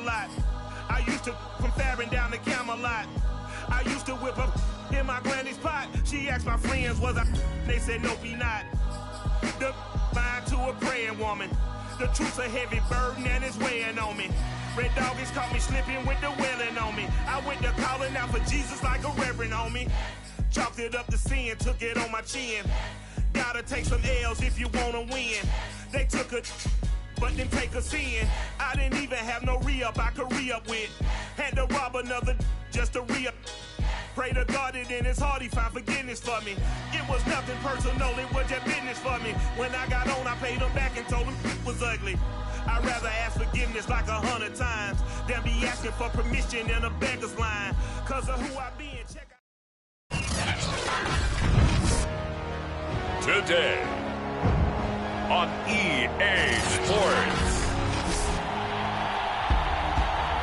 lot. I used to from Farron down to Camelot. I used to whip up in my granny's pot. She asked my friends, was I? They said, nope, he not. The line to a praying woman. The truth's a heavy burden and it's weighing on me. Red doggies caught me slipping with the wailing on me. I went to calling out for Jesus like a reverend on me. Chalked it up to sin, took it on my chin. Gotta take some L's if you wanna win. They took a but didn't take a sin. I didn't even have no re-up I could re-up with. Had to rob another just to re-up. Pray to God that in his heart he found forgiveness for me. It was nothing personal, it was just business for me. When I got on, I paid him back and told him it was ugly. I'd rather ask forgiveness like 100 times than be asking for permission in a beggar's line. Cause of who I be and check out. Today on EA Sports,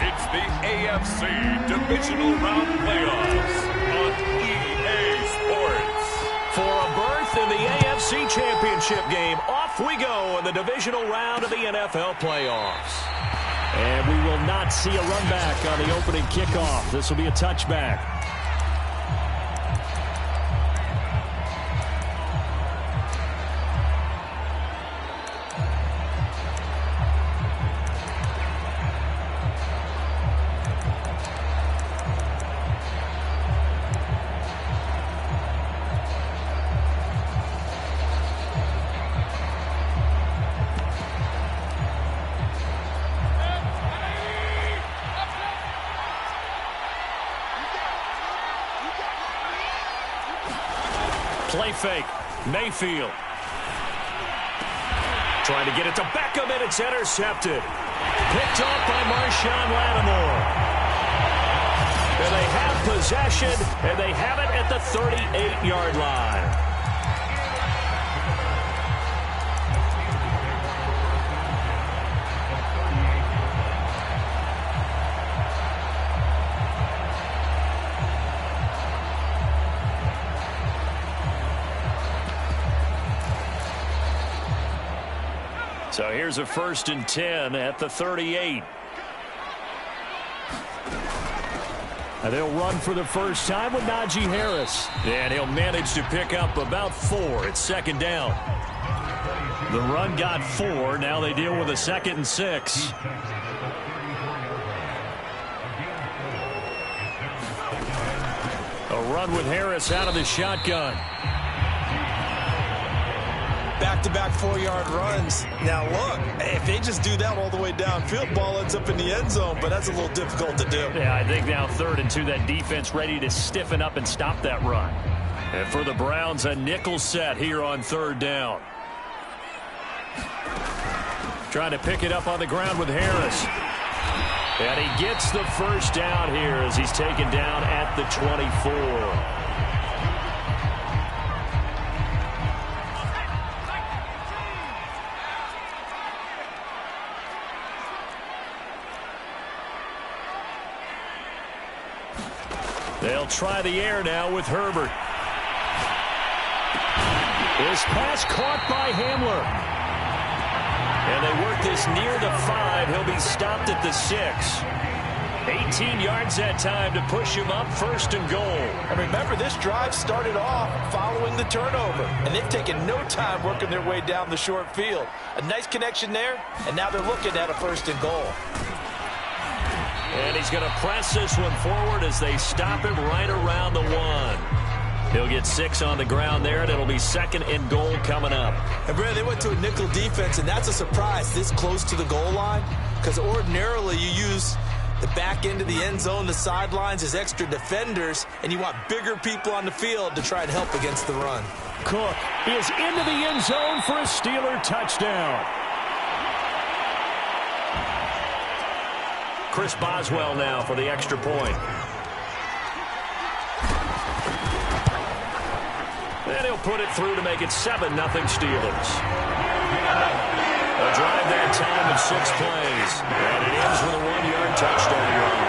it's the AFC Divisional Round Playoffs on EA Sports. For a berth in the AFC Championship game, off we go in the divisional round of the NFL playoffs. And we will not see a run back on the opening kickoff. This will be a touchback. Play fake. Mayfield. Trying to get it to Beckham, and it's intercepted. Picked off by Marshawn Lattimore. And they have possession, and they have it at the 38-yard line. So here's a 1st and 10 at the 38. And they'll run for the first time with Najee Harris. And he'll manage to pick up about 4 at 2nd down. The run got 4. Now they deal with a 2nd and 6. A run with Harris out of the shotgun. Back-to-back 4-yard runs. Now, look, if they just do that all the way downfield, ball ends up in the end zone, but that's a little difficult to do. Yeah, I think now 3rd and 2, that defense ready to stiffen up and stop that run. And for the Browns, a nickel set here on 3rd down. Trying to pick it up on the ground with Harris. And he gets the first down here as he's taken down at the 24. They'll try the air now with Herbert. His pass caught by Hamler. And they work this near the 5. He'll be stopped at the 6. 18 yards that time to push him up 1st and goal. And remember, this drive started off following the turnover. And they've taken no time working their way down the short field. A nice connection there, and now they're looking at a 1st and goal. And he's going to press this one forward as they stop him right around the 1. He'll get 6 on the ground there, and it'll be 2nd and goal coming up. And, Brad, they went to a nickel defense, and that's a surprise this close to the goal line, because ordinarily you use the back end of the end zone, the sidelines as extra defenders, and you want bigger people on the field to try and help against the run. Cook is into the end zone for a Steeler touchdown. Chris Boswell now for the extra point. And he'll put it through to make it 7-0 Steelers. A drive that time of 6 plays. And it ends with a 1-yard touchdown run.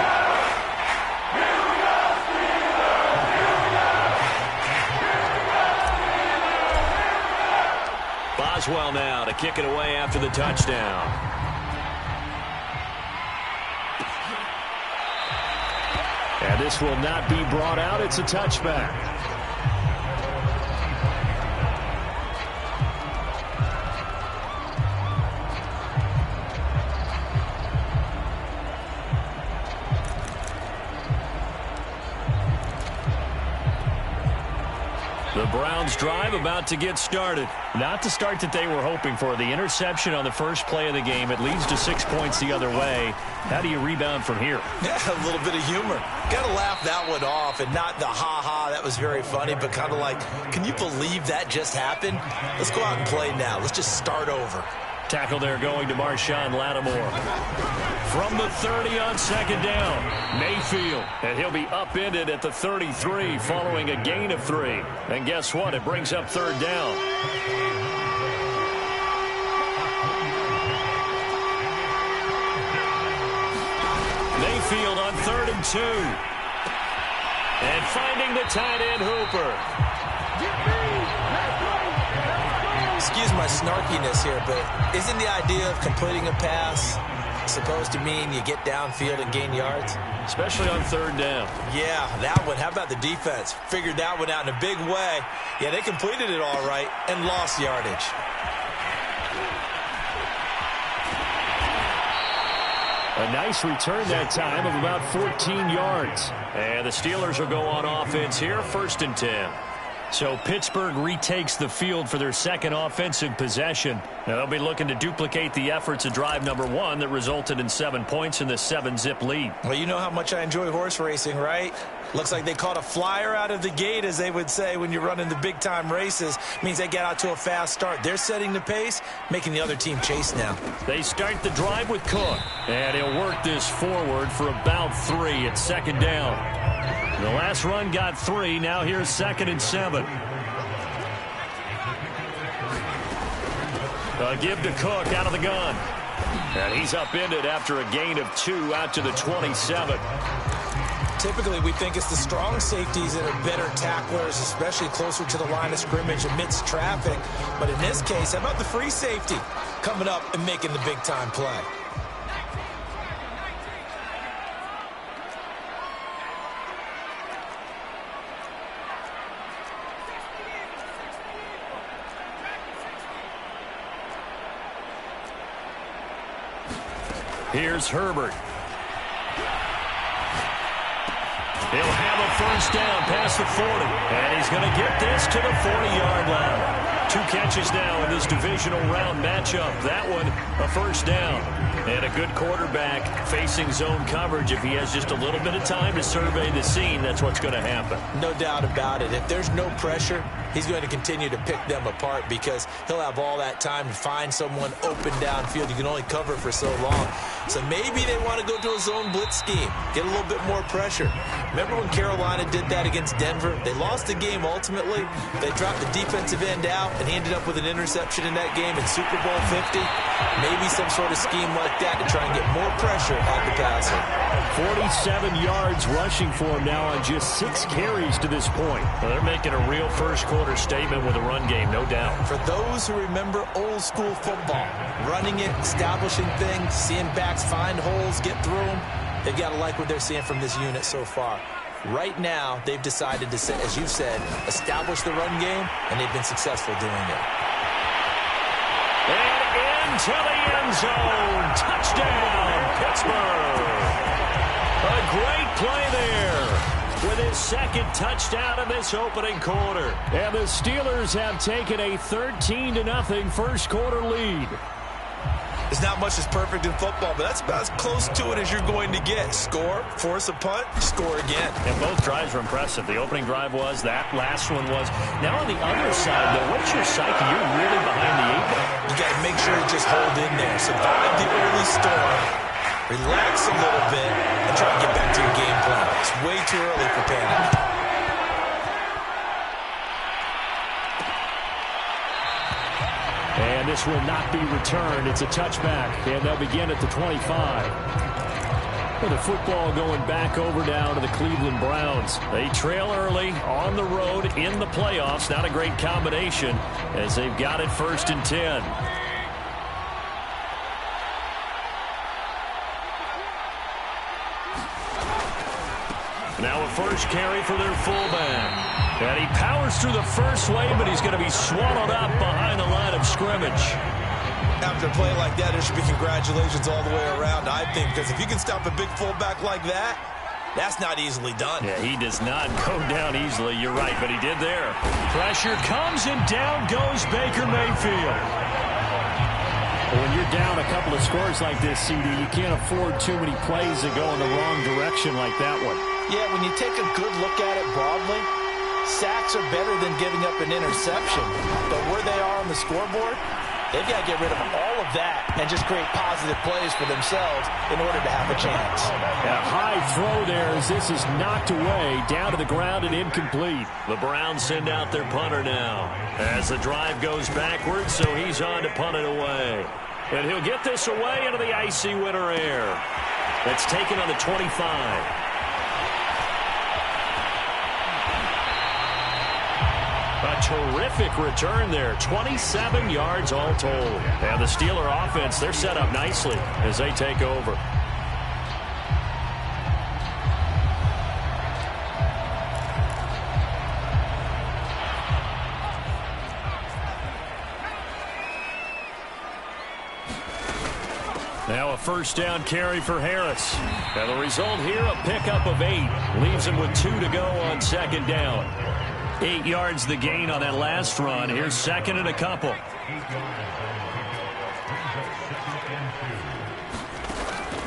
Boswell now to kick it away after the touchdown. And this will not be brought out. It's a touchback. The Browns drive about to get started. Not the start that they were hoping for. The interception on the first play of the game. It leads to 6 points the other way. How do you rebound from here? Yeah, a little bit of humor. Got to laugh that one off, and not the ha-ha, that was very funny, but kind of like, can you believe that just happened? Let's go out and play now. Let's just start over. Tackle there going to Marshawn Lattimore. From the 30 on second down, Mayfield. And he'll be upended at the 33 following a gain of 3. And guess what? It brings up third down. Mayfield on 3rd and 2. And finding the tight end Hooper. Excuse my snarkiness here, but isn't the idea of completing a pass supposed to mean you get downfield and gain yards? Especially on third down. Yeah, that one. How about the defense? Figured that one out in a big way. Yeah, they completed it all right and lost yardage. A nice return that time of about 14 yards. And the Steelers will go on offense here, 1st and 10. So Pittsburgh retakes the field for their second offensive possession. Now they'll be looking to duplicate the efforts of drive number 1 that resulted in 7 points in the 7-zip lead. Well, you know how much I enjoy horse racing, right? Looks like they caught a flyer out of the gate, as they would say when you're running the big-time races. Means they get out to a fast start. They're setting the pace, making the other team chase now. They start the drive with Cook. And he'll work this forward for about 3 at second down. The last run got 3. Now here's 2nd and 7. A give to Cook out of the gun. And he's upended after a gain of 2 out to the 27. Typically, we think it's the strong safeties that are better tacklers, especially closer to the line of scrimmage amidst traffic. But in this case, how about the free safety coming up and making the big-time play? Here's Herbert. He'll have a first down past the 40. And he's going to get this to the 40-yard line. 2 catches now in this divisional round matchup. That one, a first down. And a good quarterback facing zone coverage. If he has just a little bit of time to survey the scene, that's what's going to happen. No doubt about it. If there's no pressure, he's going to continue to pick them apart because he'll have all that time to find someone open downfield. You can only cover for so long. So maybe they want to go to a zone blitz scheme, get a little bit more pressure. Remember when Carolina did that against Denver? They lost the game ultimately. They dropped the defensive end out, and he ended up with an interception in that game in Super Bowl 50. Maybe some sort of scheme like that to try and get more pressure at the passer. 47 yards rushing for him now on just 6 carries to this point. Well, they're making a real first-quarter statement with a run game, no doubt. For those who remember old-school football, running it, establishing things, seeing backs find holes, get through them, they've got to like what they're seeing from this unit so far. Right now, they've decided to, as you said, establish the run game, and they've been successful doing it. And into the end zone. Touchdown, Pittsburgh. A great play there with his second touchdown in this opening quarter. And the Steelers have taken a 13-0 first-quarter lead. There's not much that's perfect in football, but that's about as close to it as you're going to get. Score, force a punt, score again. And both drives were impressive. The opening drive was, that last one was. Now on the other side, though, what's your psyche? You're really behind the 8 ball. You got to make sure you just hold in there. Survive the early storm, relax a little bit, and try to get back to your game plan. It's way too early for panic. And this will not be returned. It's a touchback, and they'll begin at the 25. With the football going back over down to the Cleveland Browns. They trail early on the road in the playoffs. Not a great combination as they've got it 1st and 10. Now a first carry for their fullback. And he powers through the first wave, but he's going to be swallowed up behind the line of scrimmage. After a play like that, there should be congratulations all the way around, I think, because if you can stop a big fullback like that, that's not easily done. Yeah, he does not go down easily. You're right, but he did there. Pressure comes, and down goes Baker Mayfield. When you're down a couple of scores like this, CD, you can't afford too many plays that go in the wrong direction like that one. Yeah, when you take a good look at it broadly, sacks are better than giving up an interception. But where they are on the scoreboard, they've got to get rid of all of that and just create positive plays for themselves in order to have a chance. A high throw there as this is knocked away, down to the ground and incomplete. The Browns send out their punter now as the drive goes backwards, so he's on to punt it away. And he'll get this away into the icy winter air. That's taken on the 25. A terrific return there. 27 yards all told. And the Steeler offense, they're set up nicely as they take over. Now a first down carry for Harris. And the result here, a pickup of 8. Leaves him with 2 to go on second down. 8 yards the gain on that last run. Here's second and a couple.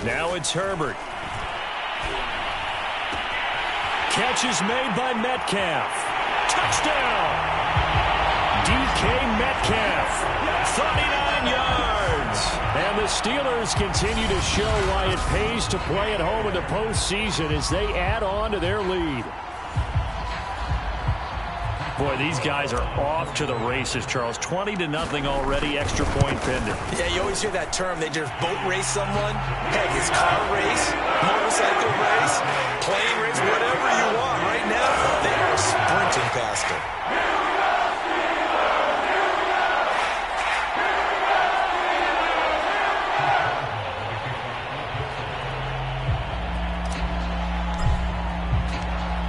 Now it's Herbert. Catch is made by Metcalf. Touchdown! DK Metcalf. 39 yards. And the Steelers continue to show why it pays to play at home in the postseason as they add on to their lead. Boy, these guys are off to the races, Charles. 20-0 already, extra point pending. Yeah, you always hear that term. They just boat race someone. Heck, it's car race, motorcycle race, plane race, whatever you want. Right now, they are sprinting past it.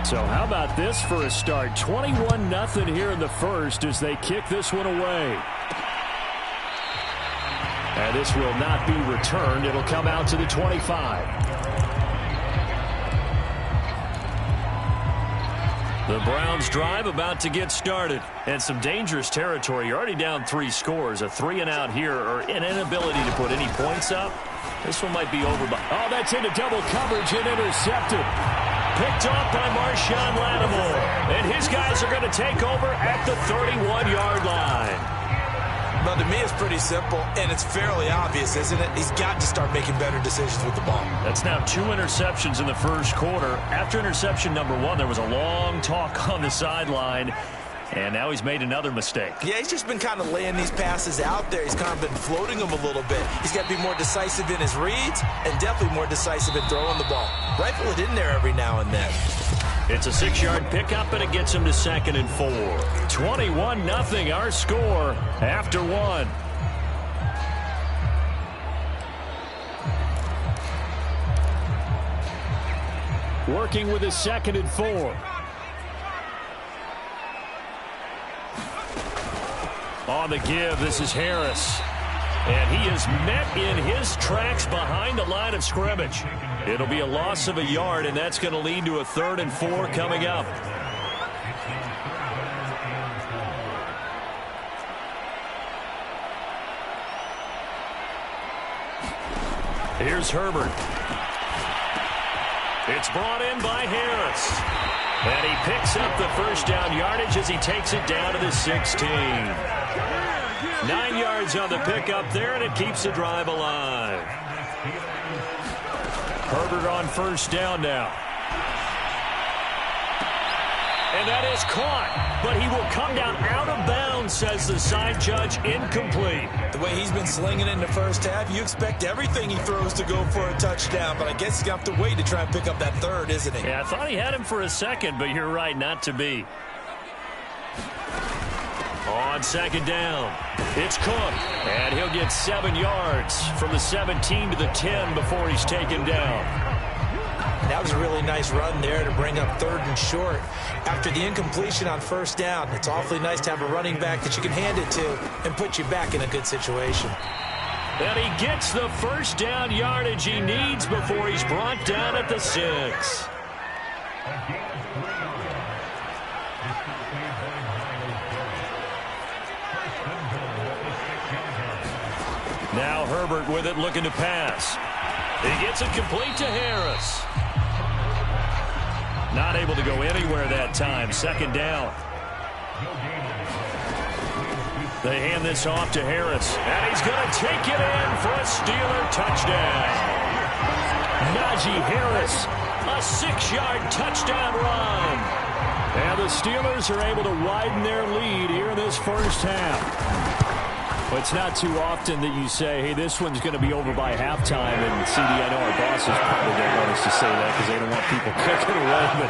So how about this for a start? 21-0 here in the first as they kick this one away. And this will not be returned. It'll come out to the 25. The Browns drive about to get started. And some dangerous territory. You're already down 3 scores. A 3-and-out here or an inability to put any points up. This one might be over. Oh, that's into double coverage and intercepted. Picked off by Marshawn Lattimore. And his guys are going to take over at the 31-yard line. Well, to me, it's pretty simple, and it's fairly obvious, isn't it? He's got to start making better decisions with the ball. That's now 2 interceptions in the first quarter. After interception number 1, there was a long talk on the sideline. And now he's made another mistake. Yeah, he's just been kind of laying these passes out there. He's kind of been floating them a little bit. He's got to be more decisive in his reads and definitely more decisive in throwing the ball. Rifle it in there every now and then. It's a 6-yard pickup, and it gets him to 2nd and 4. 21-0 our score after 1. Working with his 2nd and 4. On the give, this is Harris. And he is met in his tracks behind the line of scrimmage. It'll be a loss of a yard, and that's going to lead to a 3rd and 4 coming up. Here's Herbert. It's brought in by Harris. And he picks up the first down yardage as he takes it down to the 16. 9 yards on the pickup there, and it keeps the drive alive. Herbert on first down now. And that is caught, but he will come down out of bounds, says the side judge, incomplete. The way he's been slinging it in the first half, you expect everything he throws to go for a touchdown, but I guess he's going to have to wait to try and pick up that 3rd, isn't he? Yeah, I thought he had him for a second, but you're right, not to be. On 2nd down, it's Cook, and he'll get 7 yards from the 17 to the 10 before he's taken down. Now was a really nice run there to bring up 3rd and short. After the incompletion on 1st down, it's awfully nice to have a running back that you can hand it to and put you back in a good situation. And he gets the 1st down yardage he needs before he's brought down at the 6. Now Herbert with it, looking to pass. He gets it complete to Harris. Not able to go anywhere that time. 2nd down. They hand this off to Harris. And he's going to take it in for a Steeler touchdown. Najee Harris, a 6-yard touchdown run. And the Steelers are able to widen their lead here in this 1st half. Well, it's not too often that you say, hey, this one's going to be over by halftime. And, CD, I know our bosses probably don't want us to say that because they don't want people kicking away. But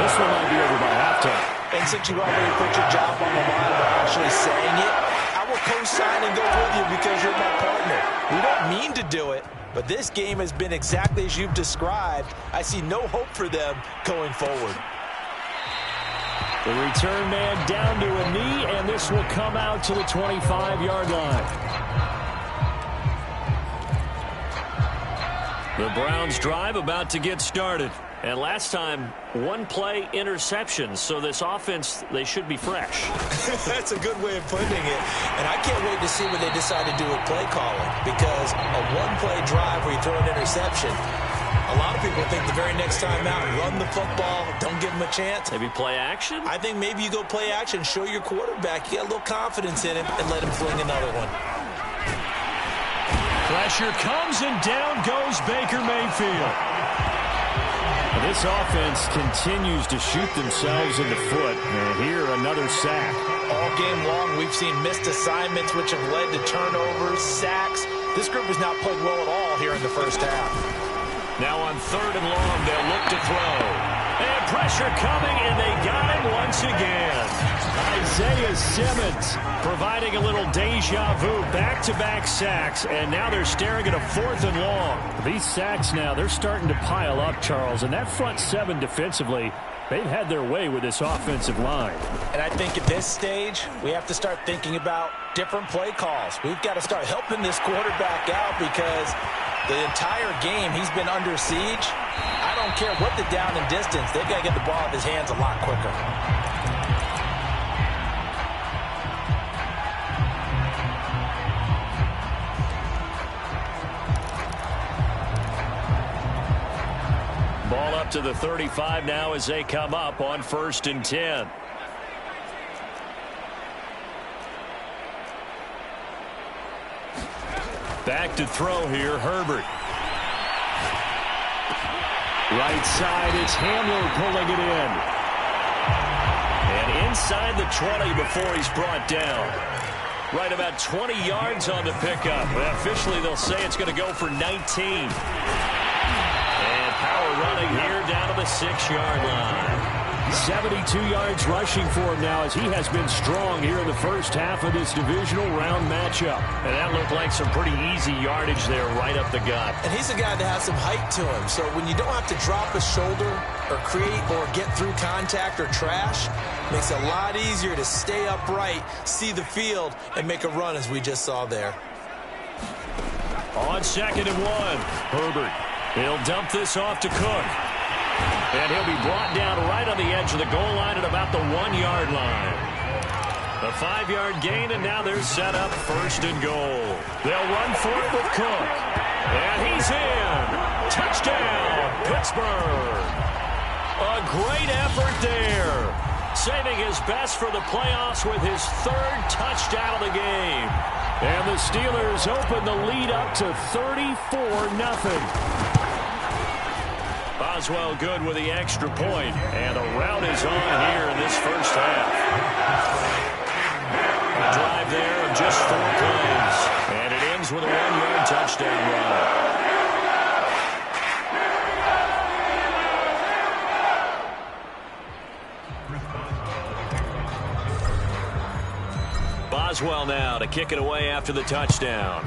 this one might be over by halftime. And since you already put your job on the line by actually saying it, I will co-sign and go with you because you're my partner. We don't mean to do it, but this game has been exactly as you've described. I see no hope for them going forward. The return man down to a knee, and this will come out to the 25-yard line. The Browns drive about to get started. And last time, 1-play interception, so this offense, they should be fresh. That's a good way of putting it. And I can't wait to see what they decide to do with play calling, because a 1-play drive where you throw an interception, a lot of people think the very next time out, run the football, don't give them a chance. Maybe play action? I think maybe you go play action, show your quarterback, you got a little confidence in him, and let him fling another one. Pressure comes, and down goes Baker Mayfield. This offense continues to shoot themselves in the foot. And here, another sack. All game long, we've seen missed assignments, which have led to turnovers, sacks. This group has not played well at all here in the 1st half. Now on 3rd and long, they'll look to throw. And pressure coming, and they got him once again. Isaiah Simmons providing a little deja vu, back-to-back sacks, and now they're staring at a 4th and long. These sacks now, they're starting to pile up, Charles, and that front 7 defensively, they've had their way with this offensive line. And I think at this stage, we have to start thinking about different play calls. We've got to start helping this quarterback out because the entire game he's been under siege. I don't care what the down and distance, they've got to get the ball out of his hands a lot quicker. Ball up to the 35 now as they come up on 1st and 10. Back to throw here, Herbert. Right side, it's Hamler pulling it in. And inside the 20 before he's brought down. Right about 20 yards on the pickup. Well, officially, they'll say it's going to go for 19. Power running here down to the 6-yard line. 72 yards rushing for him now as he has been strong here in the 1st half of this divisional round matchup. And that looked like some pretty easy yardage there right up the gut. And he's a guy that has some height to him. So when you don't have to drop a shoulder or create or get through contact or trash, it makes it a lot easier to stay upright, see the field, and make a run as we just saw there. On 2nd and 1, Herbert. He'll dump this off to Cook. And he'll be brought down right on the edge of the goal line at about the 1-yard line. A 5-yard gain, and now they're set up 1st and goal. They'll run for it with Cook. And he's in. Touchdown, Pittsburgh. A great effort there. Saving his best for the playoffs with his 3rd touchdown of the game. And the Steelers open the lead up to 34-0. Boswell good with the extra point, and a rout is on here in this 1st half. A drive there of just 4 plays, and it ends with a 1-yard touchdown run. Boswell now to kick it away after the touchdown.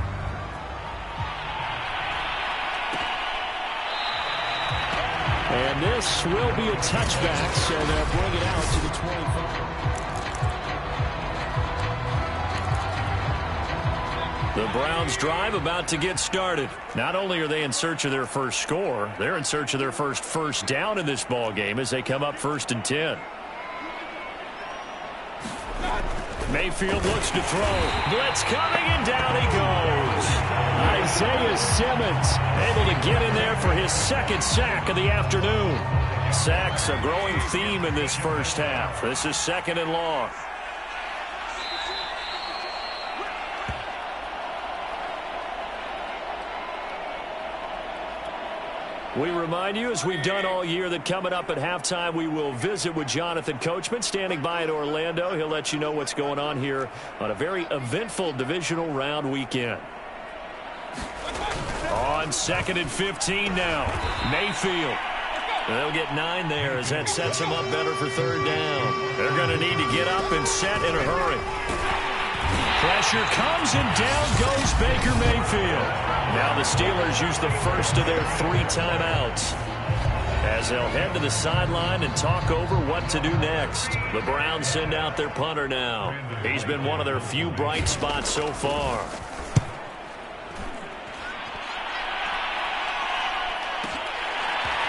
And this will be a touchback, so they'll bring it out to the 25. The Browns drive about to get started. Not only are they in search of their first score, they're in search of their first down in this ball game as they come up 1st and 10. Mayfield looks to throw. Blitz coming, and down he goes. Isaiah Simmons Able to get in there for his 2nd sack of the afternoon. Sacks a growing theme in this first half. This is 2nd and long. We remind you, as we've done all year, that coming up at halftime, we will visit with Jonathan Coachman, standing by in Orlando. He'll let you know what's going on here on a very eventful divisional round weekend. On 2nd and 15 now, Mayfield. They'll get 9 there as that sets them up better for 3rd down. They're going to need to get up and set in a hurry. Pressure comes, and down goes Baker Mayfield. Now the Steelers use the first of their 3 timeouts as they'll head to the sideline and talk over what to do next. The Browns send out their punter now. He's been one of their few bright spots so far.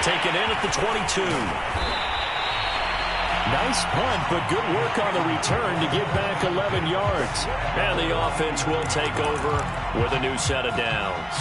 Taken in at the 22. Nice punt, but good work on the return to get back 11 yards. And the offense will take over with a new set of downs.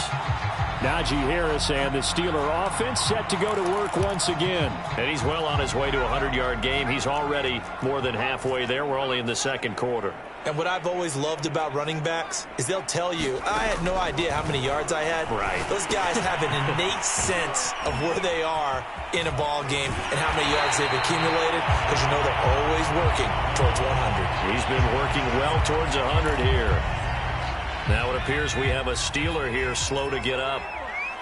Najee Harris and the Steeler offense set to go to work once again. And he's well on his way to a 100-yard game. He's already more than halfway there. We're only in the 2nd quarter. And what I've always loved about running backs is they'll tell you, I had no idea how many yards I had. Right. Those guys have an innate sense of where they are in a ball game and how many yards they've accumulated, because you know they're always working towards 100. He's been working well towards 100 here. Now it appears we have a Steeler here slow to get up.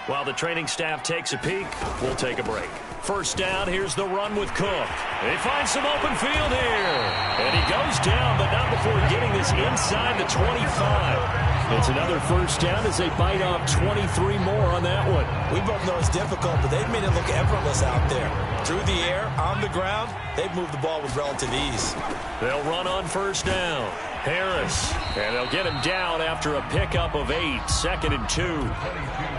While the training staff takes a peek, we'll take a break. 1st down, here's the run with Cook. They find some open field here. And he goes down, but not before getting this inside the 25. It's another 1st down as they bite off 23 more on that one. We both know it's difficult, but they've made it look effortless out there. Through the air, on the ground, they've moved the ball with relative ease. They'll run on 1st down. Harris, and they'll get him down after a pickup of 8, 2nd and 2.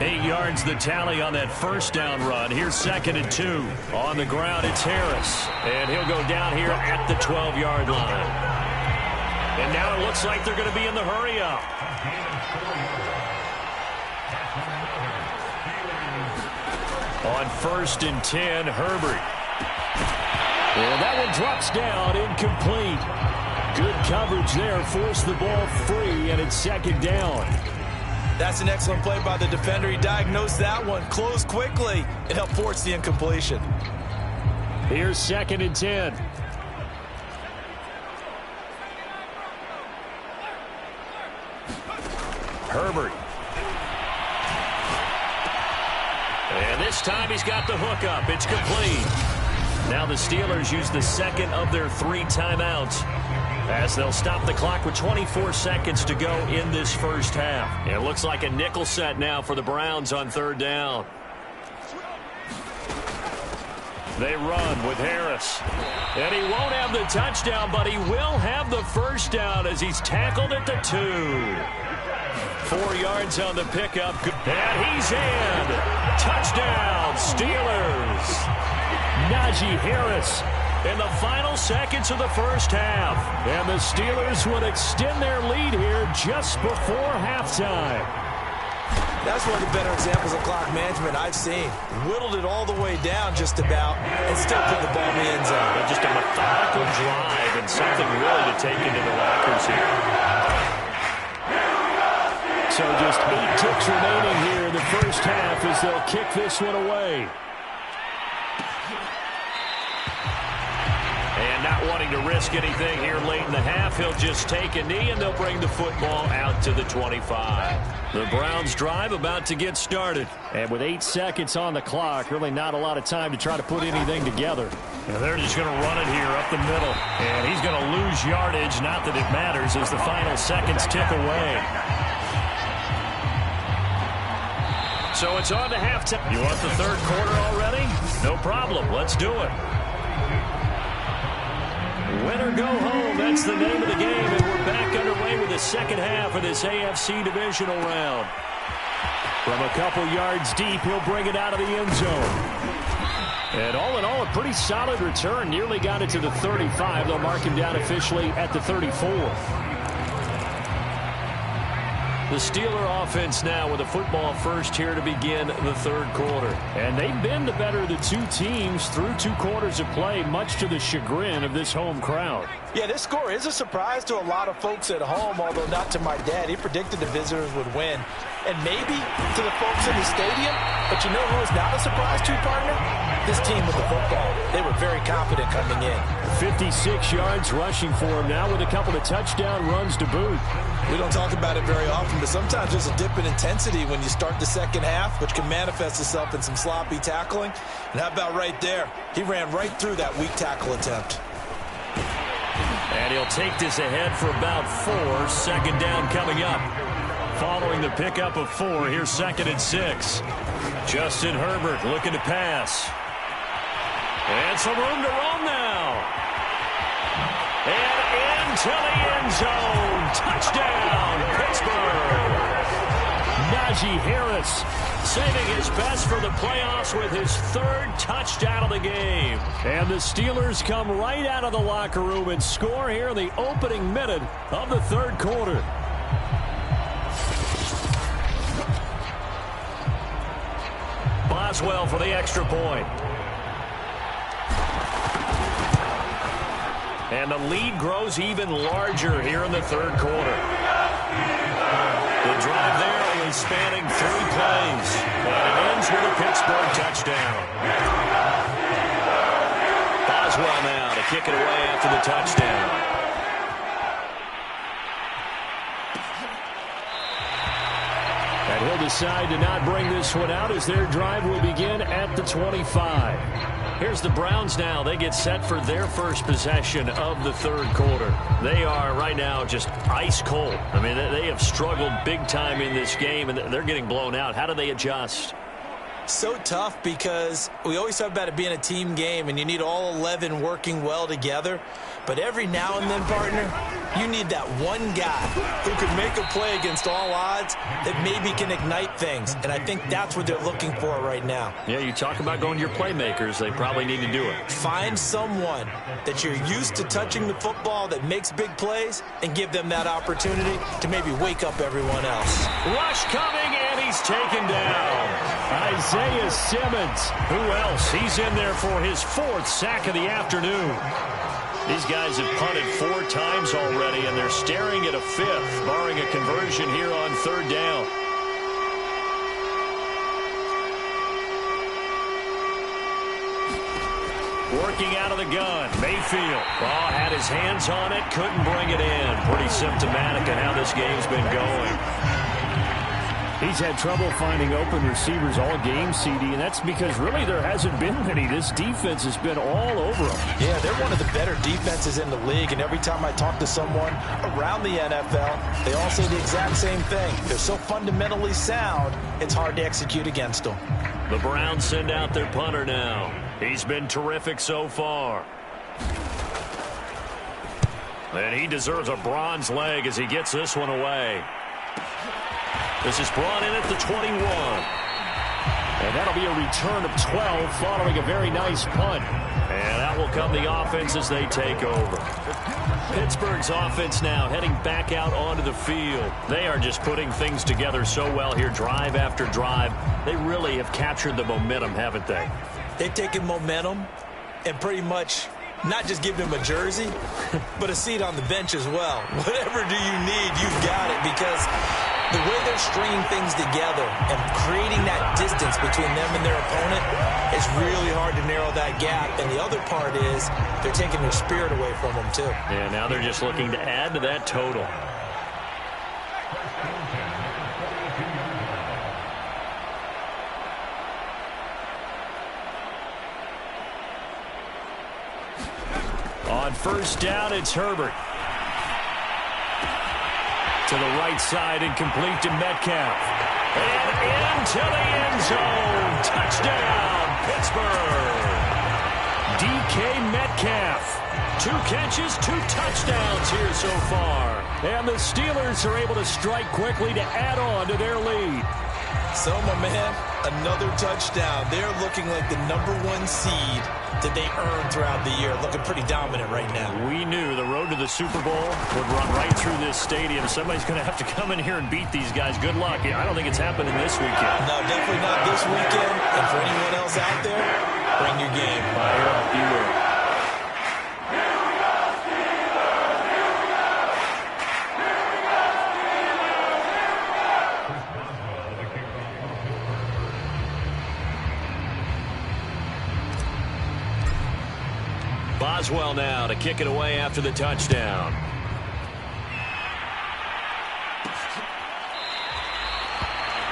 8 yards the tally on that 1st down run. Here's 2nd and 2. On the ground, it's Harris, and he'll go down here at the 12-yard line. And now it looks like they're going to be in the hurry-up. On 1st and 10, Herbert. And that one drops down, incomplete. Good coverage there, forced the ball free, and it's 2nd down. That's an excellent play by the defender. He diagnosed that one, closed quickly, and helped force the incompletion. Here's 2nd and 10. Herbert. And this time he's got the hook up. It's complete. Now the Steelers use the 2nd of their 3 timeouts as they'll stop the clock with 24 seconds to go in this first half. It looks like a nickel set now for the Browns on 3rd down. They run with Harris. And he won't have the touchdown, but he will have the 1st down as he's tackled at the 2. 4 yards on the pickup. And he's in. Touchdown, Steelers. Najee Harris in the final seconds of the first half. And the Steelers would extend their lead here just before halftime. That's one of the better examples of clock management I've seen. Whittled it all the way down just about and still put the ball in the end zone. But just a methodical drive and something really to take into the lockers here. So just 8 ticks remaining here in the first half as they'll kick this one away. And not wanting to risk anything here late in the half, he'll just take a knee and they'll bring the football out to the 25. The Browns drive about to get started. And with 8 seconds on the clock, really not a lot of time to try to put anything together. And they're just going to run it here up the middle. And he's going to lose yardage, not that it matters, as the final seconds tick away. So it's on to halftime. You want the 3rd quarter already? No problem. Let's do it. Win or go home, that's the name of the game, and we're back underway with the second half of this AFC divisional round. From a couple yards deep, he'll bring it out of the end zone. And all in all, a pretty solid return. Nearly got it to the 35. They'll mark him down officially at the 34. The Steeler offense now with a football first here to begin the third quarter. And they've been the better of the two teams through 2 quarters of play, much to the chagrin of this home crowd. Yeah, this score is a surprise to a lot of folks at home, although not to my dad. He predicted the visitors would win. And maybe to the folks in the stadium. But you know who is not a surprise to, partner? This team with the football. They were very confident coming in. 56 yards rushing for him now with a couple of touchdown runs to boot. We don't talk about it very often, but sometimes there's a dip in intensity when you start the second half, which can manifest itself in some sloppy tackling. And how about right there? He ran right through that weak tackle attempt. And he'll take this ahead for about 4. Second down coming up. Following the pickup of 4, here's 2nd and 6. Justin Herbert looking to pass. And some room to roam now. And into the end zone. Touchdown, Pittsburgh. Najee Harris saving his best for the playoffs with his 3rd touchdown of the game. And the Steelers come right out of the locker room and score here in the opening minute of the third quarter. Boswell for the extra point. And the lead grows even larger here in the third quarter. The drive there only spanning 3 plays. And it ends with a Pittsburgh touchdown. Boswell now to kick it away after the touchdown. And he'll decide to not bring this one out as their drive will begin at the 25. Here's the Browns now. They get set for their first possession of the third quarter. They are right now just ice cold. I mean, they have struggled big time in this game, and they're getting blown out. How do they adjust? So tough because we always talk about it being a team game, and you need all 11 working well together. But every now and then, partner, you need that one guy who can make a play against all odds that maybe can ignite things. And I think that's what they're looking for right now. Yeah, you talk about going to your playmakers. They probably need to do it. Find someone that you're used to touching the football that makes big plays and give them that opportunity to maybe wake up everyone else. Rush coming, and he's taken down. Isaiah Simmons. Who else? He's in there for his 4th sack of the afternoon. These guys have punted 4 times already, and they're staring at a 5th, barring a conversion here on 3rd down. Working out of the gun, Mayfield. Oh, had his hands on it, couldn't bring it in. Pretty symptomatic of how this game's been going. He's had trouble finding open receivers all game, CD, and that's because really there hasn't been many. This defense has been all over them. Yeah, they're one of the better defenses in the league, and every time I talk to someone around the NFL, they all say the exact same thing. They're so fundamentally sound, it's hard to execute against them. The Browns send out their punter now. He's been terrific so far. And he deserves a bronze leg as he gets this one away. This is brought in at the 21. And that'll be a return of 12 following a very nice punt. And out will come the offense as they take over. Pittsburgh's offense now heading back out onto the field. They are just putting things together so well here, drive after drive. They really have captured the momentum, haven't they? They've taken momentum and pretty much not just give them a jersey, but a seat on the bench as well. Whatever do you need, you've got it, because the way they're stringing things together and creating that distance between them and their opponent is really hard to narrow that gap. And the other part is they're taking their spirit away from them, too. Yeah, now they're just looking to add to that total. On first down, it's Herbert. To the right side and complete to Metcalf. And into the end zone. Touchdown, Pittsburgh. Metcalf. 2 catches, 2 touchdowns here so far. And the Steelers are able to strike quickly to add on to their lead. So, my man, another touchdown. They're looking like the #1 seed that they earned throughout the year. Looking pretty dominant right now. We knew the road to the Super Bowl would run right through this stadium. Somebody's going to have to come in here and beat these guys. Good luck. I don't think it's happening this weekend. No, definitely not this weekend. And for anyone else out there, bring your game. Fire up, you will. Boswell now to kick it away after the touchdown.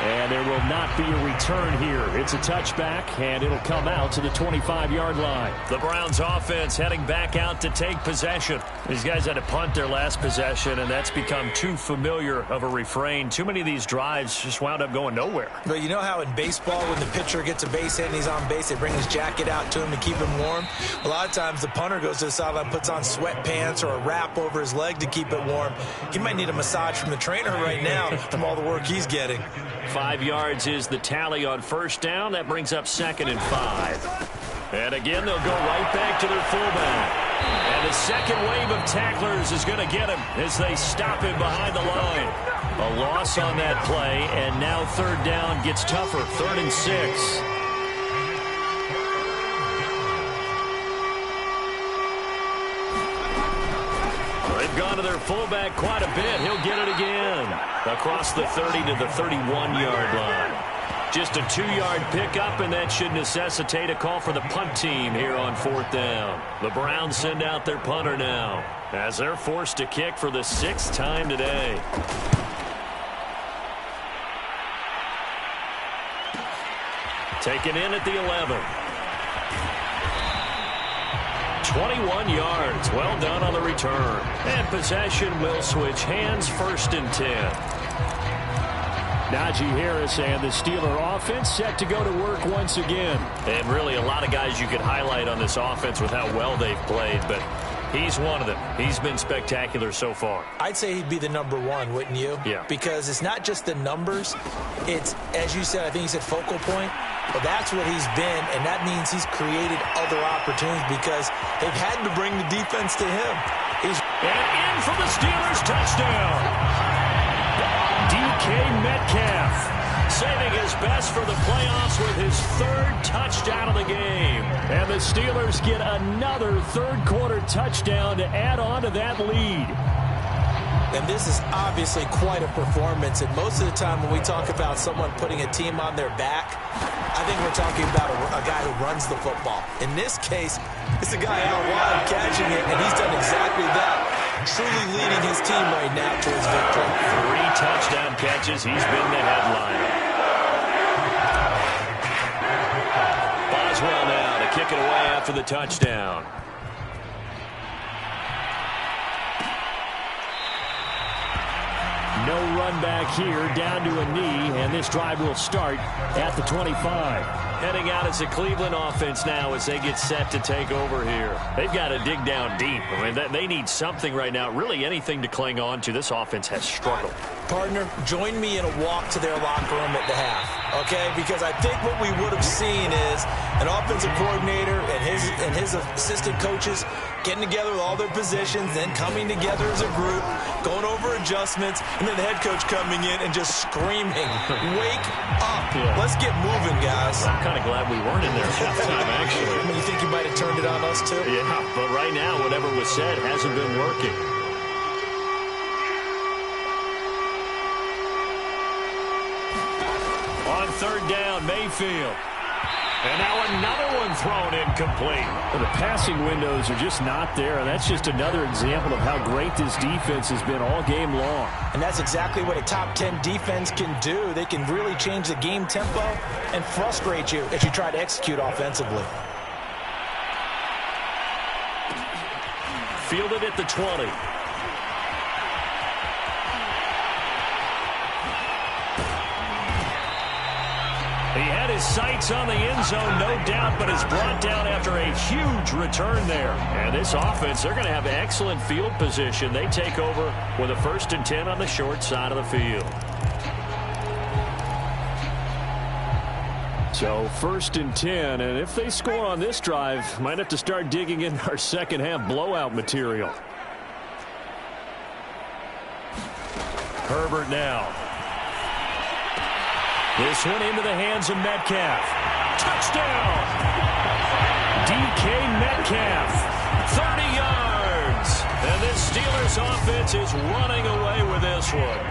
And there will not be a return here. It's a touchback, and it'll come out to the 25-yard line. The Browns offense heading back out to take possession. These guys had to punt their last possession, and that's become too familiar of a refrain. Too many of these drives just wound up going nowhere. But you know how in baseball, when the pitcher gets a base hit and he's on base, they bring his jacket out to him to keep him warm? A lot of times the punter goes to the sideline, puts on sweatpants or a wrap over his leg to keep it warm. He might need a massage from the trainer right now from all the work he's getting. 5 yards is the tally on first down. That brings up 2nd and 5. And again, they'll go right back to their fullback. And the second wave of tacklers is going to get him as they stop him behind the line. A loss on that play, and now 3rd down gets tougher. 3rd and 6. They've gone to their fullback quite a bit. He'll get it again. Across the 30 to the 31-yard line. Just a 2-yard pickup, and that should necessitate a call for the punt team here on 4th down. The Browns send out their punter now as they're forced to kick for the 6th time today. Taken in at the 11. 21 yards. Well done on the return. And possession will switch hands. 1st and 10. Najee Harris and the Steeler offense set to go to work once again. And really a lot of guys you could highlight on this offense with how well they've played, but he's one of them. He's been spectacular so far. I'd say he'd be the #1, wouldn't you? Yeah. Because it's not just the numbers. It's, as you said, I think you said focal point. But that's what he's been, and that means he's created other opportunities because they've had to bring the defense to him. And in for the Steelers touchdown. DK Metcalf saving his best for the playoffs with his 3rd touchdown of the game. And the Steelers get another 3rd quarter touchdown to add on to that lead. And this is obviously quite a performance. And most of the time when we talk about someone putting a team on their back, I think we're talking about a guy who runs the football. In this case, it's a guy out wide catching it, and he's done exactly that. Truly leading his team right now towards victory. 3 touchdown catches. He's been the headliner. Boswell now to kick it away after the touchdown. No run back here, down to a knee, and this drive will start at the 25. Heading out as a Cleveland offense now as they get set to take over here. They've got to dig down deep. I mean, they need something right now, really anything to cling on to. This offense has struggled. Partner, join me in a walk to their locker room at the half, okay? Because I think what we would have seen is an offensive coordinator and his assistant coaches getting together with all their positions, then coming together as a group, going over adjustments, and then the head coach coming in and just screaming, wake up. Yeah. Let's get moving, guys. I'm kind of glad we weren't in there at halftime, actually. I mean, you think you might have turned it on us, too? Yeah, but right now, whatever was said hasn't been working. On 3rd down, Mayfield. And now another one thrown incomplete. Well, the passing windows are just not there. And that's just another example of how great this defense has been all game long. And that's exactly what a top 10 defense can do. They can really change the game tempo and frustrate you as you try to execute offensively. Fielded at the 20. He had his sights on the end zone, no doubt, but is brought down after a huge return there. And this offense, they're going to have excellent field position. They take over with a 1st and 10 on the short side of the field. So 1st and 10, and if they score on this drive, might have to start digging in our second half blowout material. Herbert now. This one into the hands of Metcalf. Touchdown! DK Metcalf, 30 yards. And this Steelers offense is running away with this one.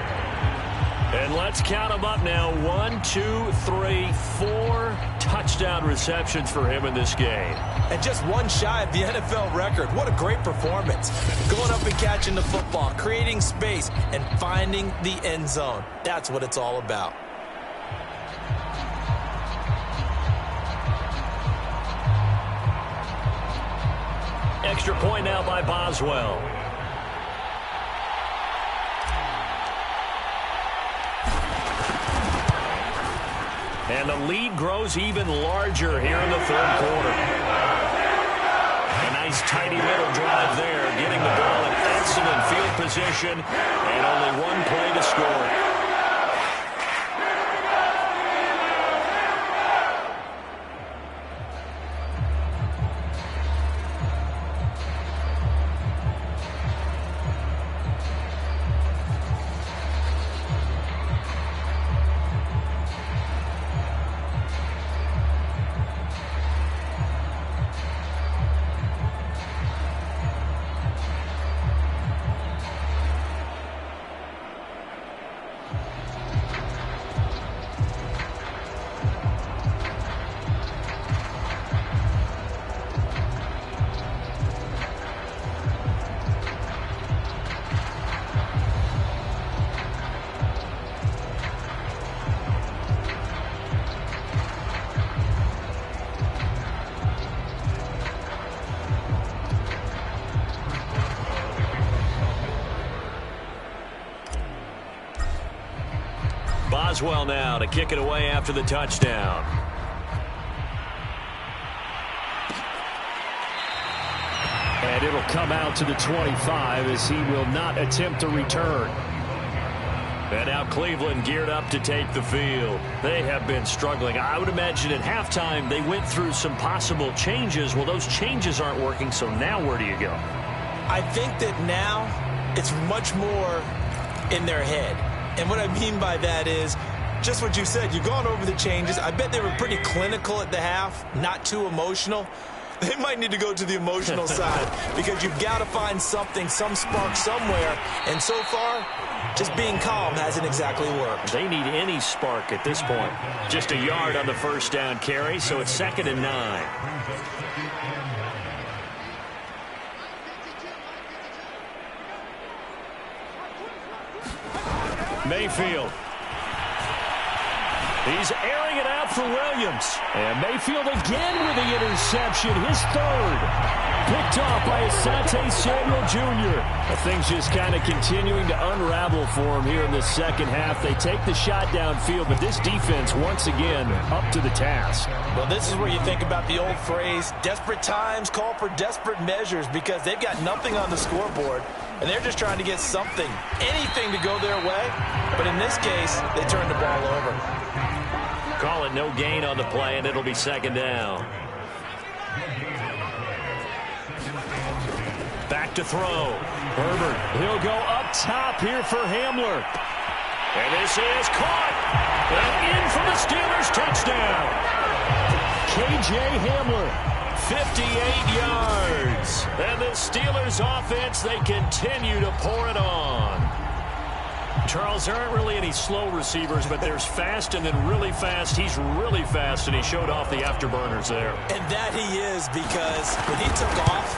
And let's count them up now. 1, 2, 3, 4 touchdown receptions for him in this game. And just one shy of the NFL record. What a great performance. Going up and catching the football, creating space, and finding the end zone. That's what it's all about. Extra point now by Boswell. And the lead grows even larger here in the 3rd quarter. A nice tidy little drive there, getting the ball in excellent field position, and only one play to score. Boswell now to kick it away after the touchdown. And it'll come out to the 25 as he will not attempt to return. And now Cleveland geared up to take the field. They have been struggling. I would imagine at halftime they went through some possible changes. Well, those changes aren't working, so now where do you go? I think that now it's much more in their head. And what I mean by that is just what you said. You've gone over the changes. I bet they were pretty clinical at the half, not too emotional. They might need to go to the emotional side because you've got to find something, some spark somewhere. And so far, just being calm hasn't exactly worked. They need any spark at this point. Just a yard on the 1st down carry, so it's 2nd and 9. Mayfield. He's airing it out for Williams. And Mayfield again with the interception, his 3rd. Picked off by Asante Samuel Jr. Things just kind of continuing to unravel for him here in the 2nd half. They take the shot downfield, but this defense once again up to the task. Well, this is where you think about the old phrase, desperate times call for desperate measures, because they've got nothing on the scoreboard. And they're just trying to get something, anything to go their way. But in this case, they turn the ball over. Call it no gain on the play, and it'll be 2nd down. Back to throw. Herbert, he'll go up top here for Hamler. And this is caught. And in for the Steelers touchdown. K.J. Hamler. 58 yards. And the Steelers offense, they continue to pour it on. Charles, there aren't really any slow receivers, but there's fast and then really fast. He's really fast, and he showed off the afterburners there. And that he is, because when he took off,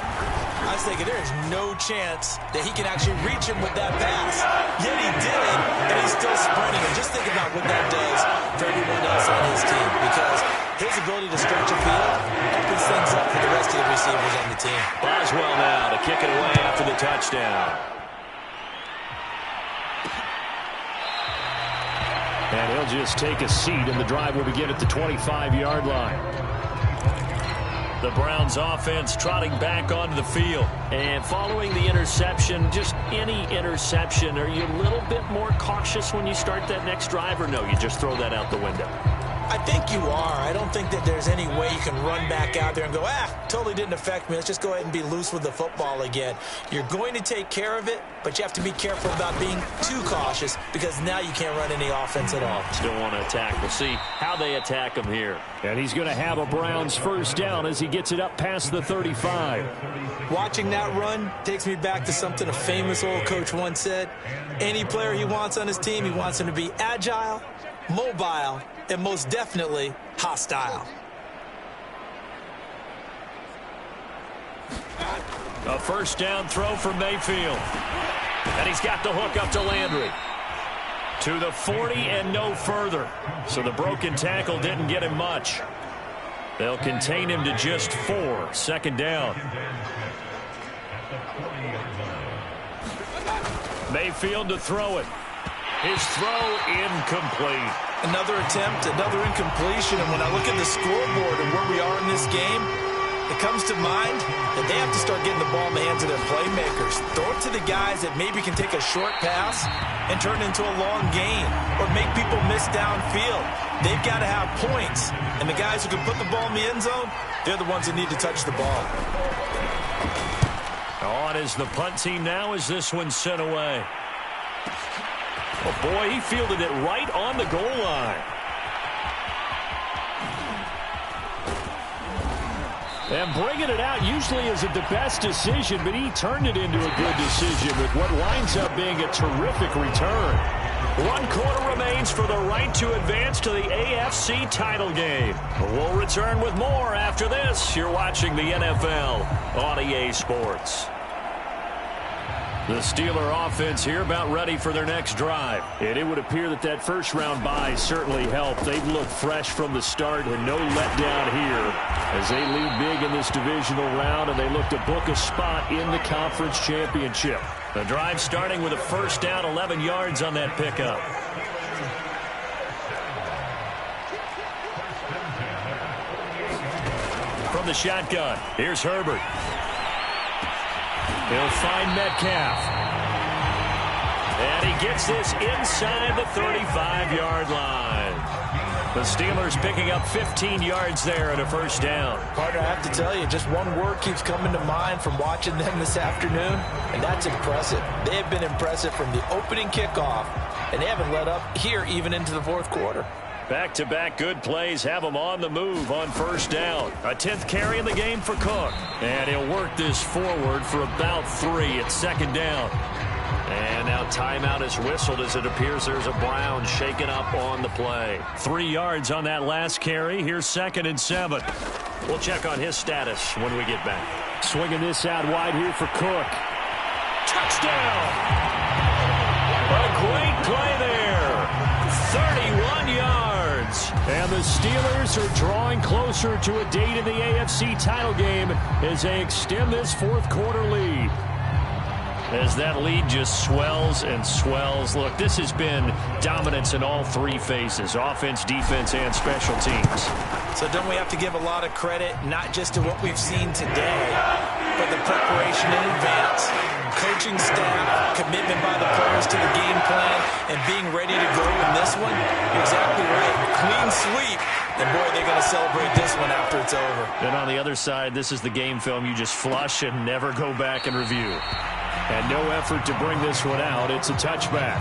I was thinking there is no chance that he can actually reach him with that pass. Yet he did, and he's still sprinting. And just think about what that does for everyone else on his team, because his ability to stretch a field opens things up for the rest of the receivers on the team. Boswell now to kick it away after the touchdown. And he'll just take a seat, and the drive will begin at the 25-yard line. The Browns offense trotting back onto the field. And following the interception, just any interception, are you a little bit more cautious when you start that next drive, or no, you just throw that out the window? I think you are. I don't think that there's any way you can run back out there and go, totally didn't affect me. Let's just go ahead and be loose with the football again. You're going to take care of it, but you have to be careful about being too cautious because now you can't run any offense at all. Still want to attack. We'll see how they attack him here. And he's going to have a Browns first down as he gets it up past the 35. Watching that run takes me back to something a famous old coach once said. Any player he wants on his team, he wants him to be agile, mobile, and most definitely hostile. A first down throw for Mayfield. And he's got the hook up to Landry. To the 40 and no further. So the broken tackle didn't get him much. They'll contain him to just 4. Second down. Mayfield to throw it. His throw incomplete. Another attempt, another incompletion. And when I look at the scoreboard and where we are in this game, it comes to mind that they have to start getting the ball in the hands of their playmakers. Throw it to the guys that maybe can take a short pass and turn it into a long gain or make people miss downfield. They've got to have points. And the guys who can put the ball in the end zone, they're the ones that need to touch the ball. On is the punt team now as this one's sent away. Oh, boy, he fielded it right on the goal line. And bringing it out usually isn't the best decision, but he turned it into a good decision with what winds up being a terrific return. 1 quarter remains for the right to advance to the AFC title game. We'll return with more after this. You're watching the NFL on EA Sports. The Steeler offense here about ready for their next drive. And it would appear that that first-round bye certainly helped. They've looked fresh from the start and no letdown here as they lead big in this divisional round, and they look to book a spot in the conference championship. The drive starting with a first down, 11 yards on that pickup. From the shotgun, here's Herbert. He'll find Metcalf. And he gets this inside the 35-yard line. The Steelers picking up 15 yards there and a first down. Partner, I have to tell you, just one word keeps coming to mind from watching them this afternoon, and that's impressive. They have been impressive from the opening kickoff, and they haven't let up here even into the fourth quarter. Back-to-back good plays have him on the move on first down. A 10th carry in the game for Cook. And he'll work this forward for about 3 at second down. And now timeout is whistled as it appears there's a Brown shaken up on the play. 3 yards on that last carry. Here's 2nd and 7. We'll check on his status when we get back. Swinging this out wide here for Cook. Touchdown! A great play there. 31 yards. And the Steelers are drawing closer to a date in the AFC title game as they extend this fourth quarter lead. As that lead just swells and swells. Look, this has been dominance in all 3 phases, offense, defense, and special teams. So don't we have to give a lot of credit, not just to what we've seen today, but the preparation in advance, coaching staff, commitment by the players to the game plan, and being ready to go in this one? You're exactly right. Clean sweep. And, boy, they're going to celebrate this one after it's over. And on the other side, this is the game film you just flush and never go back and review. And no effort to bring this one out. It's a touchback.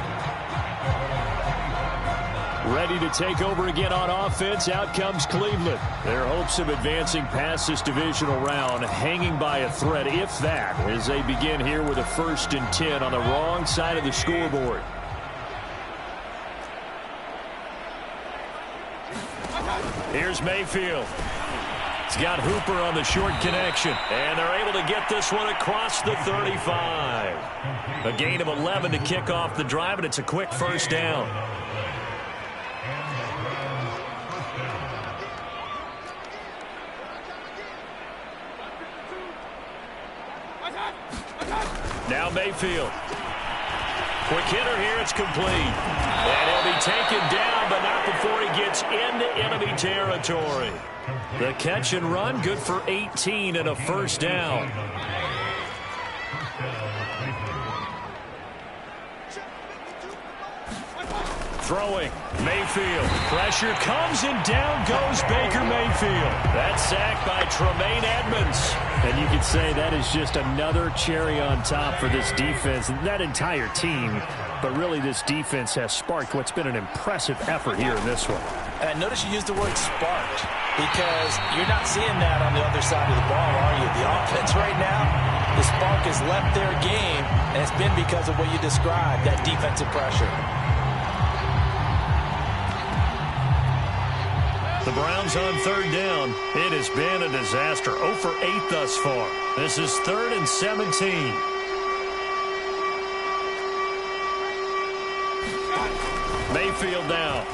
Ready to take over again on offense. Out comes Cleveland. Their hopes of advancing past this divisional round hanging by a thread, if that, as they begin here with a 1st and 10 on the wrong side of the scoreboard. Here's Mayfield. He's got Hooper on the short connection. And they're able to get this one across the 35. A gain of 11 to kick off the drive, and it's a quick first down. Now Mayfield. Quick hitter here, it's complete. And he'll be taken down, but not before he gets into enemy territory. The catch and run, good for 18 and a first down. Throwing, Mayfield. Pressure comes and down goes Baker Mayfield. That's sacked by Tremaine Edmonds. And you could say that is just another cherry on top for this defense, that entire team. But really this defense has sparked what's been an impressive effort here in this one. Notice you used the word sparked because you're not seeing that on the other side of the ball, are you? The offense right now, the spark has left their game, and it's been because of what you described, that defensive pressure. The Browns on third down. It has been a disaster. 0 for 8 thus far. This is 3rd and 17. Mayfield now.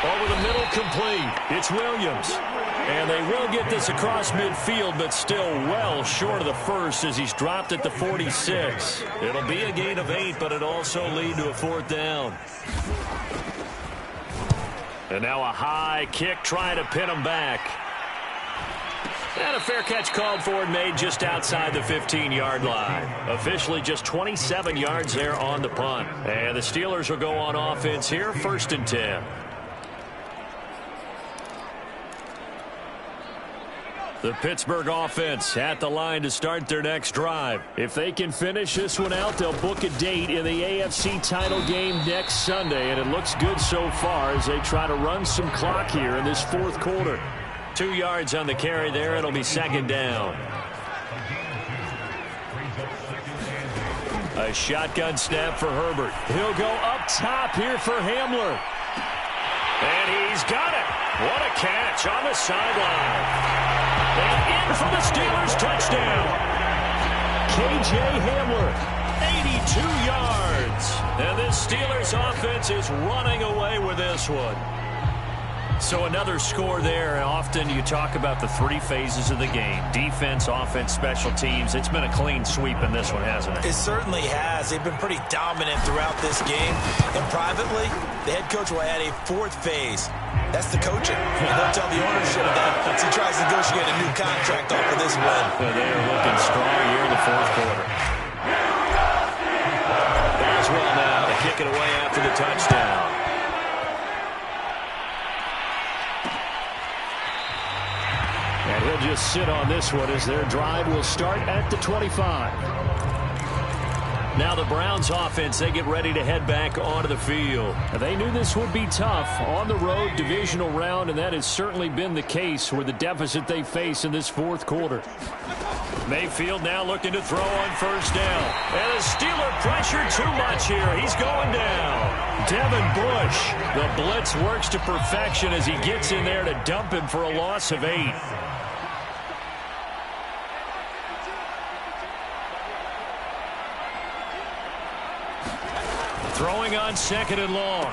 Over the middle, complete. It's Williams. And they will get this across midfield, but still well short of the first as he's dropped at the 46. It'll be a gain of 8, but it also lead to a 4th down. And now a high kick trying to pin him back. And a fair catch called for and made just outside the 15-yard line. Officially just 27 yards there on the punt. And the Steelers will go on offense here, 1st and 10. The Pittsburgh offense at the line to start their next drive. If they can finish this one out, they'll book a date in the AFC title game next Sunday. And it looks good so far as they try to run some clock here in this 4th quarter. 2 yards on the carry there. It'll be 2nd down. A shotgun snap for Herbert. He'll go up top here for Hamler. And he's got it. What a catch on the sideline. And in for the Steelers touchdown. K.J. Hamler, 82 yards. And this Steelers offense is running away with this one. So another score there. Often you talk about the 3 phases of the game. Defense, offense, special teams. It's been a clean sweep in this one, hasn't it? It certainly has. They've been pretty dominant throughout this game. And privately, the head coach will add a 4th phase. That's the coaching. And they'll tell the ownership that once he tries to negotiate a new contract off of this win. They're looking strong here in the 4th quarter. Boswell now to kick it away after the touchdown. And he'll just sit on this one as their drive will start at the 25. Now the Browns offense, they get ready to head back onto the field. They knew this would be tough on the road divisional round, and that has certainly been the case with the deficit they face in this 4th quarter. Mayfield now looking to throw on 1st down. And the Steeler pressure too much here. He's going down. Devin Bush. The blitz works to perfection as he gets in there to dump him for a loss of 8. Throwing on 2nd and long.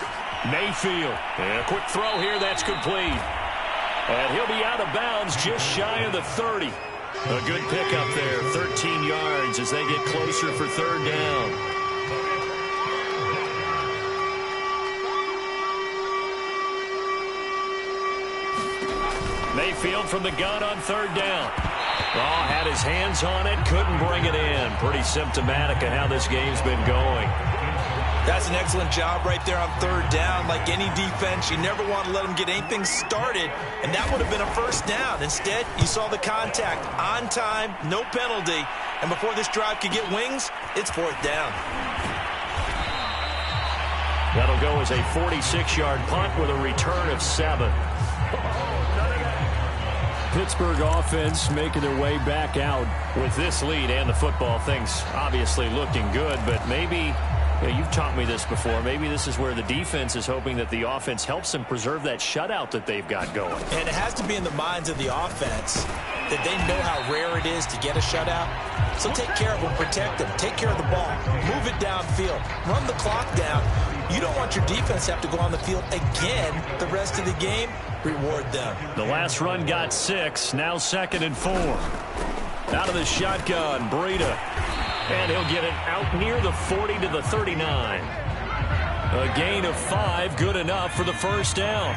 Mayfield. And a quick throw here. That's complete. And he'll be out of bounds just shy of the 30. A good pickup there. 13 yards as they get closer for 3rd down. Mayfield from the gun on 3rd down. Oh, had his hands on it. Couldn't bring it in. Pretty symptomatic of how this game's been going. That's an excellent job right there on 3rd down. Like any defense, you never want to let them get anything started, and that would have been a 1st down. Instead, you saw the contact on time, no penalty, and before this drive could get wings, it's 4th down. That'll go as a 46-yard punt with a return of 7. Pittsburgh offense making their way back out with this lead and the football. Things obviously looking good, but maybe... you've taught me this before. Maybe this is where the defense is hoping that the offense helps them preserve that shutout that they've got going. And it has to be in the minds of the offense that they know how rare it is to get a shutout. So take care of them, protect them, take care of the ball, move it downfield, run the clock down. You don't want your defense to have to go on the field again the rest of the game. Reward them. The last run got 6. Now 2nd and 4. Out of the shotgun, Breida. And he'll get it out near the 40 to the 39. A gain of 5, good enough for the first down.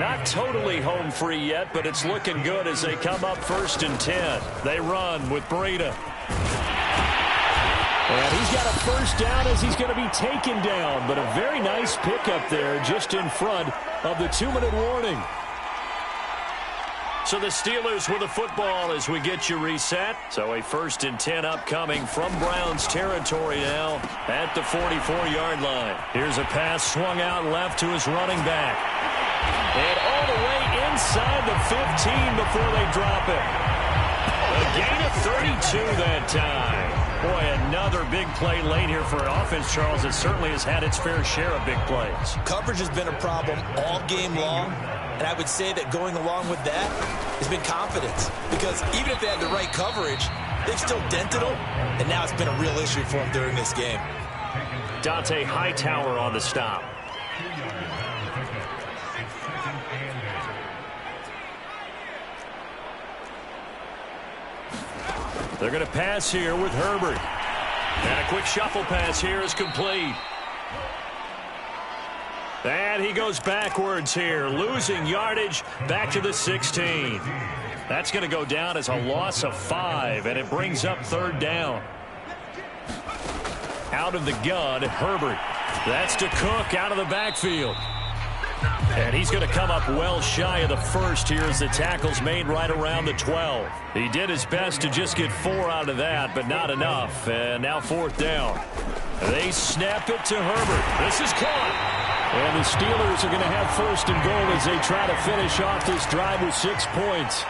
Not totally home free yet, but it's looking good as they come up 1st and 10. They run with Breida. And he's got a first down as he's going to be taken down. But a very nice pickup there just in front of the 2-minute warning. So the Steelers with the football as we get you reset. So a 1st and 10 upcoming from Browns territory now at the 44-yard line. Here's a pass swung out left to his running back. And all the way inside the 15 before they drop it. A gain of 32 that time. Boy, another big play late here for an offense, Charles, that certainly has had its fair share of big plays. Coverage has been a problem all game long. And I would say that going along with that has been confidence. Because even if they had the right coverage, they've still dented them. And now it's been a real issue for them during this game. Dante Hightower on the stop. They're going to pass here with Herbert. And a quick shuffle pass here is complete. And he goes backwards here, losing yardage back to the 16. That's going to go down as a loss of 5, and it brings up 3rd down. Out of the gun, Herbert. That's to Cook out of the backfield. And he's going to come up well shy of the first here as the tackle's made right around the 12. He did his best to just get 4 out of that, but not enough. And now 4th down. They snap it to Herbert. This is caught. And the Steelers are going to have 1st and goal as they try to finish off this drive with 6 points.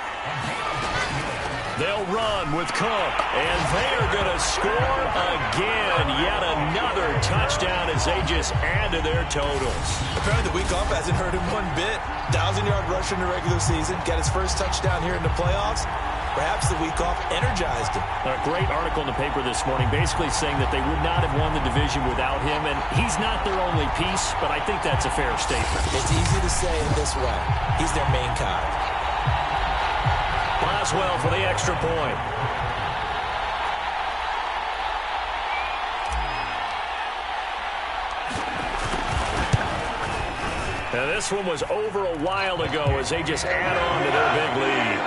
They'll run with Cook, and they are going to score again. Yet another touchdown as they just add to their totals. Apparently the week off hasn't hurt him one bit. 1,000-yard rusher in the regular season. Got his first touchdown here in the playoffs. Perhaps the week off energized him. A great article in the paper this morning basically saying that they would not have won the division without him, and he's not their only piece, but I think that's a fair statement. It's easy to say it this way. He's their main cog. Boswell for the extra point. Now this one was over a while ago as they just add on to their big lead.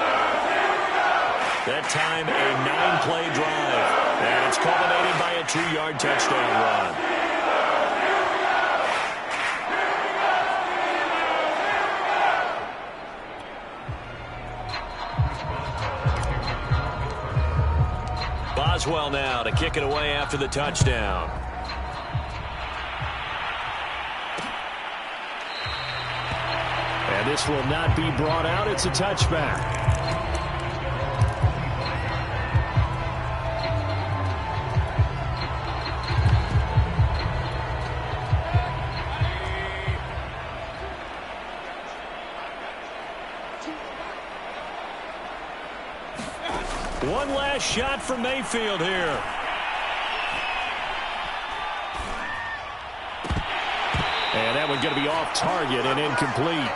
That time a 9-play drive. And it's culminated by a 2-yard touchdown run. Boswell now to kick it away after the touchdown. And this will not be brought out. It's a touchback. One last shot for Mayfield here. And that one going to be off target and incomplete.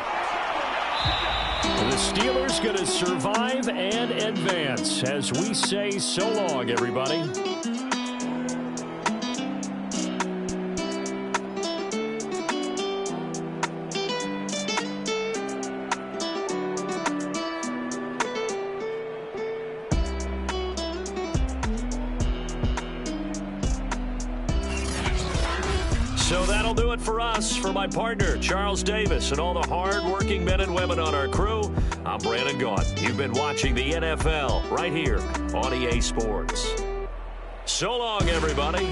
The Steelers going to survive and advance as we say so long, everybody. So that'll do it for us. For my partner, Charles Davis, and all the hard-working men and women on our crew, I'm Brandon Gaudin. You've been watching the NFL right here on EA Sports. So long, everybody.